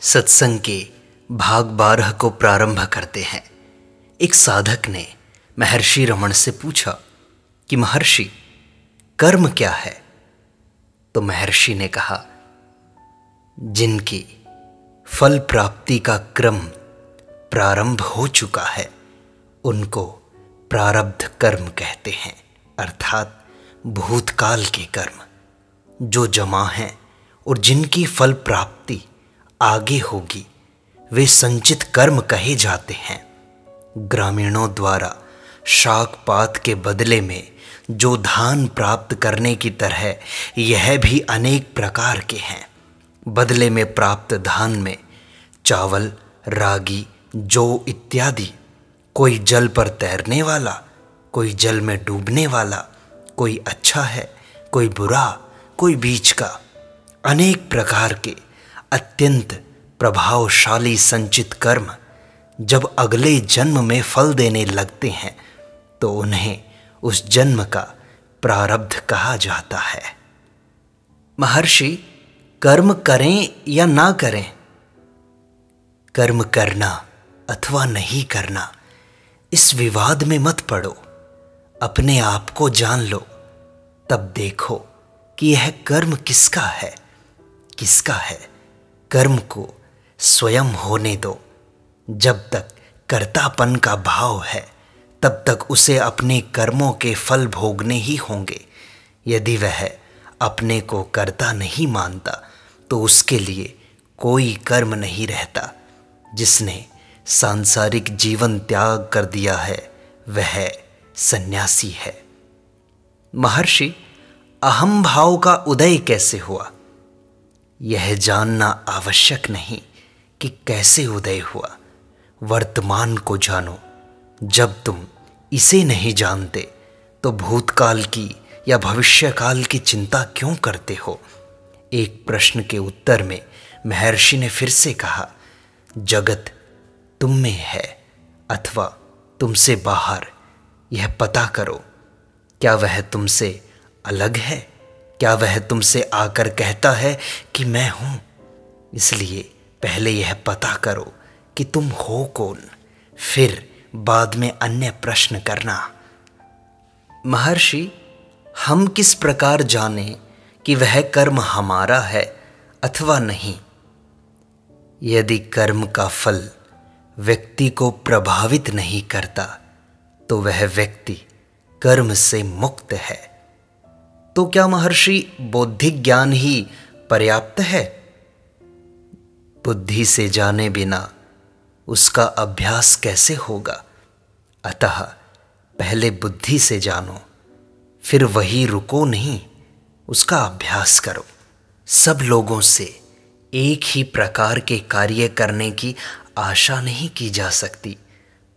सत्संग के भाग 12 को प्रारंभ करते हैं। एक साधक ने महर्षि रमण से पूछा कि महर्षि, कर्म क्या है? तो महर्षि ने कहा, जिनकी फल प्राप्ति का क्रम प्रारंभ हो चुका है उनको प्रारब्ध कर्म कहते हैं, अर्थात भूतकाल के कर्म जो जमा हैं और जिनकी फल प्राप्ति आगे होगी वे संचित कर्म कहे जाते हैं। ग्रामीणों द्वारा शाक पात के बदले में जो धान प्राप्त करने की तरह यह भी अनेक प्रकार के हैं। बदले में प्राप्त धान में चावल, रागी, जौ इत्यादि, कोई जल पर तैरने वाला, कोई जल में डूबने वाला, कोई अच्छा है, कोई बुरा, कोई बीच का, अनेक प्रकार के अत्यंत प्रभावशाली संचित कर्म जब अगले जन्म में फल देने लगते हैं तो उन्हें उस जन्म का प्रारब्ध कहा जाता है। महर्षि, कर्म करें या ना करें, कर्म करना अथवा नहीं करना, इस विवाद में मत पड़ो। अपने आप को जान लो, तब देखो कि यह कर्म किसका है, किसका है। कर्म को स्वयं होने दो। जब तक कर्तापन का भाव है तब तक उसे अपने कर्मों के फल भोगने ही होंगे। यदि वह अपने को कर्ता नहीं मानता तो उसके लिए कोई कर्म नहीं रहता। जिसने सांसारिक जीवन त्याग कर दिया है वह सन्यासी है। महर्षि, अहम भाव का उदय कैसे हुआ? यह जानना आवश्यक नहीं कि कैसे उदय हुआ, वर्तमान को जानो। जब तुम इसे नहीं जानते तो भूतकाल की या भविष्यकाल की चिंता क्यों करते हो? एक प्रश्न के उत्तर में महर्षि ने फिर से कहा, जगत तुम में है अथवा तुमसे बाहर, यह पता करो। क्या वह तुमसे अलग है? क्या वह तुमसे आकर कहता है कि मैं हूं? इसलिए पहले यह पता करो कि तुम हो कौन, फिर बाद में अन्य प्रश्न करना। महर्षि, हम किस प्रकार जाने कि वह कर्म हमारा है अथवा नहीं? यदि कर्म का फल व्यक्ति को प्रभावित नहीं करता तो वह व्यक्ति कर्म से मुक्त है। तो क्या महर्षि बौद्धिक ज्ञान ही पर्याप्त है? बुद्धि से जाने बिना उसका अभ्यास कैसे होगा? अतः पहले बुद्धि से जानो, फिर वही रुको नहीं, उसका अभ्यास करो। सब लोगों से एक ही प्रकार के कार्य करने की आशा नहीं की जा सकती।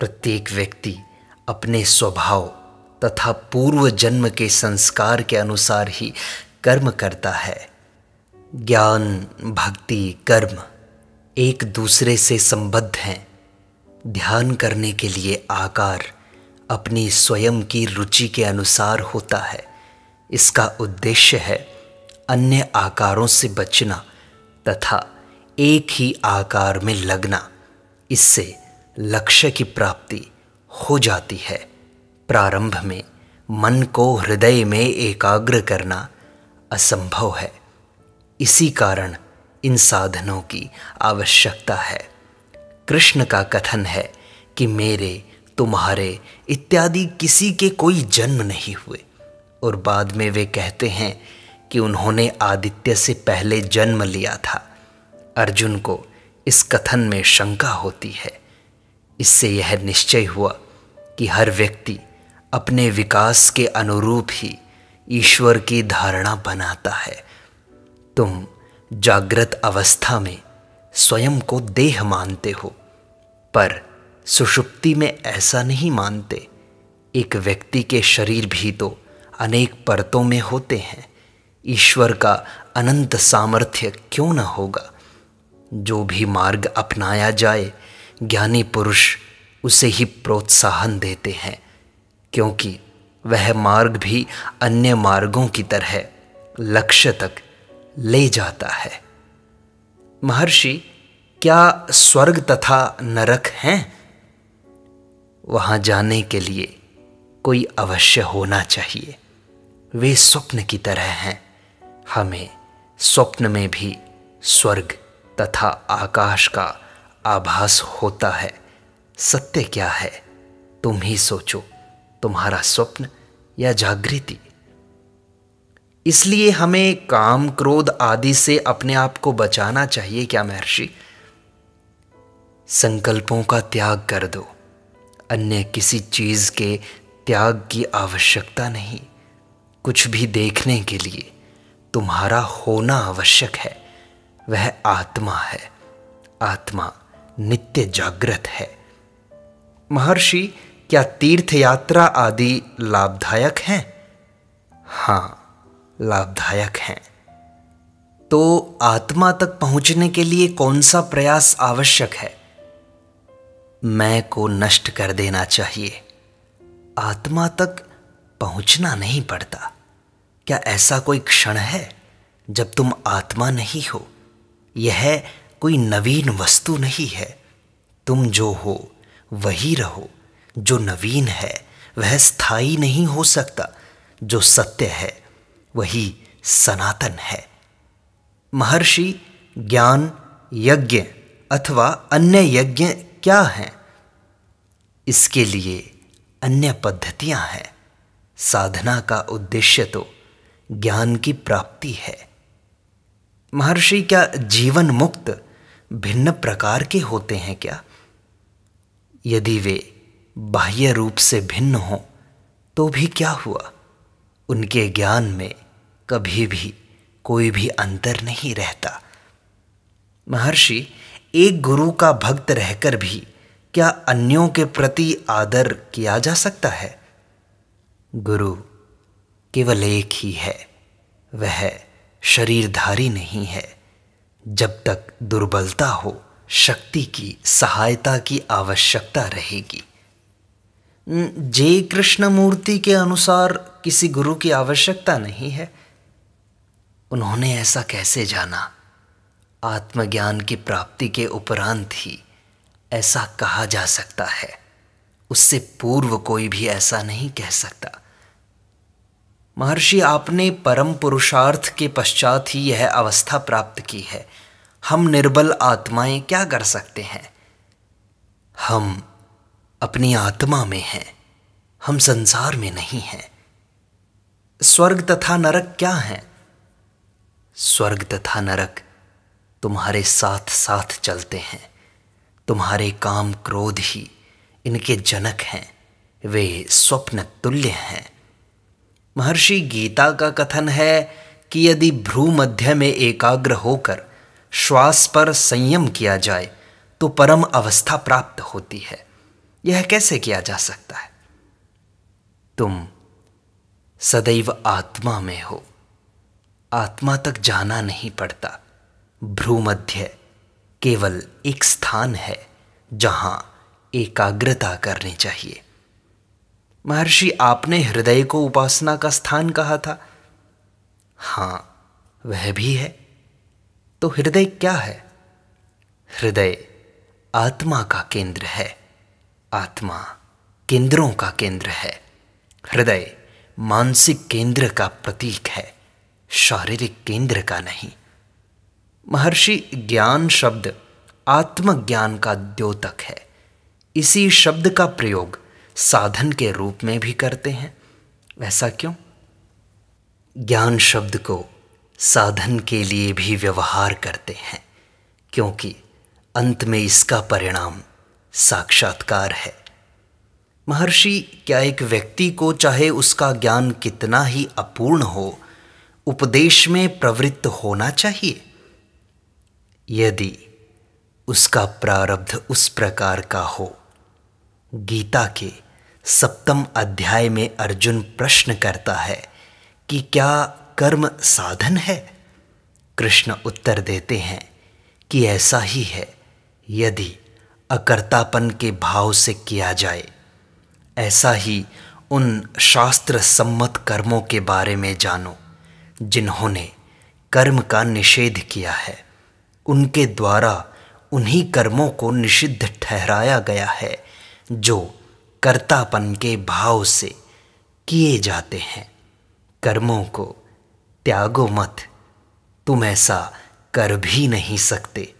प्रत्येक व्यक्ति अपने स्वभाव तथा पूर्व जन्म के संस्कार के अनुसार ही कर्म करता है। ज्ञान, भक्ति, कर्म एक दूसरे से संबद्ध हैं। ध्यान करने के लिए आकार अपनी स्वयं की रुचि के अनुसार होता है। इसका उद्देश्य है अन्य आकारों से बचना तथा एक ही आकार में लगना। इससे लक्ष्य की प्राप्ति हो जाती है। प्रारंभ में मन को हृदय में एकाग्र करना असंभव है। इसी कारण इन साधनों की आवश्यकता है। कृष्ण का कथन है कि मेरे, तुम्हारे इत्यादि किसी के कोई जन्म नहीं हुए, और बाद में वे कहते हैं कि उन्होंने आदित्य से पहले जन्म लिया था। अर्जुन को इस कथन में शंका होती है। इससे यह निश्चय हुआ कि हर व्यक्ति अपने विकास के अनुरूप ही ईश्वर की धारणा बनाता है। तुम जागृत अवस्था में स्वयं को देह मानते हो, पर सुषुप्ति में ऐसा नहीं मानते। एक व्यक्ति के शरीर भी तो अनेक परतों में होते हैं। ईश्वर का अनंत सामर्थ्य क्यों न होगा? जो भी मार्ग अपनाया जाए, ज्ञानी पुरुष उसे ही प्रोत्साहन देते हैं, क्योंकि वह मार्ग भी अन्य मार्गों की तरह लक्ष्य तक ले जाता है। महर्षि, क्या स्वर्ग तथा नरक हैं? वहां जाने के लिए कोई अवश्य होना चाहिए। वे स्वप्न की तरह हैं। हमें स्वप्न में भी स्वर्ग तथा आकाश का आभास होता है। सत्य क्या है, तुम ही सोचो, तुम्हारा स्वप्न या जागृति? इसलिए हमें काम क्रोध आदि से अपने आप को बचाना चाहिए क्या महर्षि? संकल्पों का त्याग कर दो। अन्य किसी चीज के त्याग की आवश्यकता नहीं। कुछ भी देखने के लिए तुम्हारा होना आवश्यक है। वह आत्मा है। आत्मा नित्य जागृत है। महर्षि, क्या तीर्थ यात्रा आदि लाभदायक हैं? हाँ, लाभदायक हैं। तो आत्मा तक पहुंचने के लिए कौन सा प्रयास आवश्यक है? मैं को नष्ट कर देना चाहिए। आत्मा तक पहुंचना नहीं पड़ता। क्या ऐसा कोई क्षण है जब तुम आत्मा नहीं हो? यह कोई नवीन वस्तु नहीं है। तुम जो हो वही रहो। जो नवीन है वह स्थायी नहीं हो सकता। जो सत्य है वही सनातन है। महर्षि, ज्ञान यज्ञ अथवा अन्य यज्ञ क्या हैं? इसके लिए अन्य पद्धतियां हैं। साधना का उद्देश्य तो ज्ञान की प्राप्ति है। महर्षि, क्या जीवन मुक्त भिन्न प्रकार के होते हैं क्या? यदि वे बाह्य रूप से भिन्न हों तो भी क्या हुआ? उनके ज्ञान में कभी भी कोई भी अंतर नहीं रहता। महर्षि, एक गुरु का भक्त रहकर भी क्या अन्यों के प्रति आदर किया जा सकता है? गुरु केवल एक ही है। वह शरीरधारी नहीं है। जब तक दुर्बलता हो, शक्ति की सहायता की आवश्यकता रहेगी। जय कृष्णमूर्ति के अनुसार किसी गुरु की आवश्यकता नहीं है। उन्होंने ऐसा कैसे जाना? आत्मज्ञान की प्राप्ति के उपरांत ही ऐसा कहा जा सकता है। उससे पूर्व कोई भी ऐसा नहीं कह सकता। महर्षि, आपने परम पुरुषार्थ के पश्चात ही यह अवस्था प्राप्त की है। हम निर्बल आत्माएं क्या कर सकते हैं? हम अपनी आत्मा में हैं। हम संसार में नहीं हैं। स्वर्ग तथा नरक क्या हैं? स्वर्ग तथा नरक तुम्हारे साथ साथ चलते हैं। तुम्हारे काम क्रोध ही इनके जनक हैं। वे स्वप्न तुल्य हैं। महर्षि, गीता का कथन है कि यदि भ्रू मध्य में एकाग्र होकर श्वास पर संयम किया जाए तो परम अवस्था प्राप्त होती है। यह कैसे किया जा सकता है? तुम सदैव आत्मा में हो। आत्मा तक जाना नहीं पड़ता। भ्रू मध्य केवल एक स्थान है जहां एकाग्रता करनी चाहिए। महर्षि, आपने हृदय को उपासना का स्थान कहा था। हां, वह भी है। तो हृदय क्या है? हृदय आत्मा का केंद्र है। आत्मा केंद्रों का केंद्र है। हृदय मानसिक केंद्र का प्रतीक है, शारीरिक केंद्र का नहीं। महर्षि, ज्ञान शब्द आत्मज्ञान का द्योतक है। इसी शब्द का प्रयोग साधन के रूप में भी करते हैं। ऐसा क्यों? ज्ञान शब्द को साधन के लिए भी व्यवहार करते हैं, क्योंकि अंत में इसका परिणाम साक्षात्कार है। महर्षि, क्या एक व्यक्ति को चाहे उसका ज्ञान कितना ही अपूर्ण हो, उपदेश में प्रवृत्त होना चाहिए? यदि उसका प्रारब्ध उस प्रकार का हो। गीता के 7वें अध्याय में अर्जुन प्रश्न करता है कि क्या कर्म साधन है? कृष्ण उत्तर देते हैं कि ऐसा ही है, यदि अकर्तापन के भाव से किया जाए। ऐसा ही उन शास्त्र सम्मत कर्मों के बारे में जानो जिन्होंने कर्म का निषेध किया है। उनके द्वारा उन्हीं कर्मों को निषिद्ध ठहराया गया है जो कर्तापन के भाव से किए जाते हैं। कर्मों को त्यागो मत, तुम ऐसा कर भी नहीं सकते।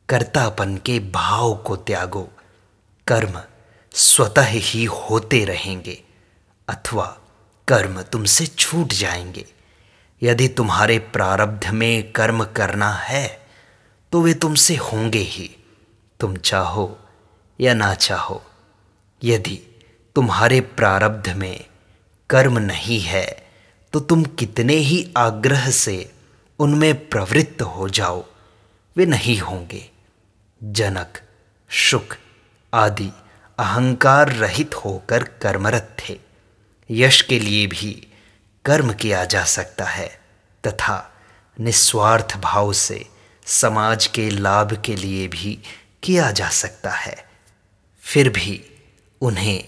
कर्तापन के भाव को त्यागो, कर्म स्वतः ही होते रहेंगे अथवा कर्म तुमसे छूट जाएंगे। यदि तुम्हारे प्रारब्ध में कर्म करना है तो वे तुमसे होंगे ही, तुम चाहो या ना चाहो। यदि तुम्हारे प्रारब्ध में कर्म नहीं है तो तुम कितने ही आग्रह से उनमें प्रवृत्त हो जाओ, वे नहीं होंगे। जनक, शुक आदि अहंकार रहित होकर कर्मरत थे। यश के लिए भी कर्म किया जा सकता है तथा निस्वार्थ भाव से समाज के लाभ के लिए भी किया जा सकता है। फिर भी उन्हें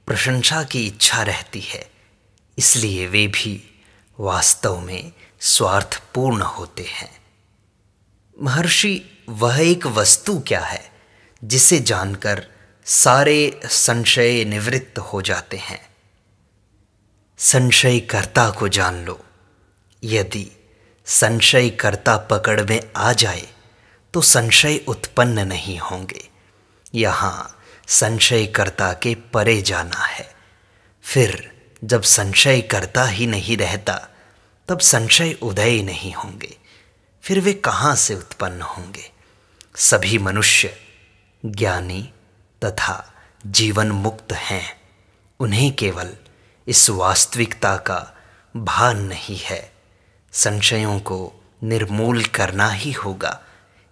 प्रशंसा की इच्छा रहती है, इसलिए वे भी वास्तव में स्वार्थपूर्ण होते हैं। महर्षि, वह एक वस्तु क्या है जिसे जानकर सारे संशय निवृत्त हो जाते हैं? संशयकर्ता को जान लो। यदि संशयकर्ता पकड़ में आ जाए तो संशय उत्पन्न नहीं होंगे। यहाँ संशयकर्ता के परे जाना है। फिर जब संशयकर्ता ही नहीं रहता तब संशय उदय नहीं होंगे, फिर वे कहाँ से उत्पन्न होंगे? सभी मनुष्य ज्ञानी तथा जीवन मुक्त हैं। उन्हें केवल इस वास्तविकता का भान नहीं है। संशयों को निर्मूल करना ही होगा।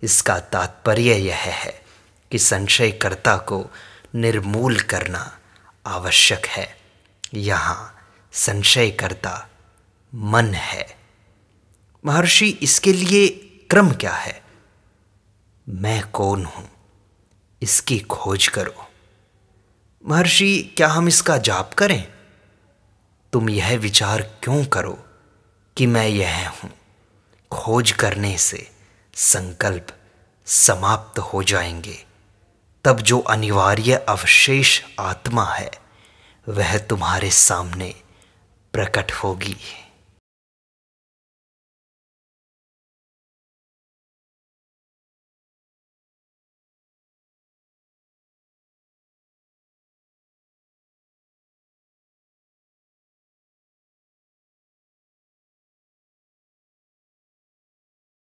इसका तात्पर्य यह है कि संशयकर्ता को निर्मूल करना आवश्यक है। यहाँ संशयकर्ता मन है। महर्षि, इसके लिए क्रम क्या है? मैं कौन हूँ, इसकी खोज करो। महर्षि, क्या हम इसका जाप करें? तुम यह विचार क्यों करो कि मैं यह हूँ? खोज करने से संकल्प समाप्त हो जाएंगे। तब जो अनिवार्य अवशेष आत्मा है वह तुम्हारे सामने प्रकट होगी।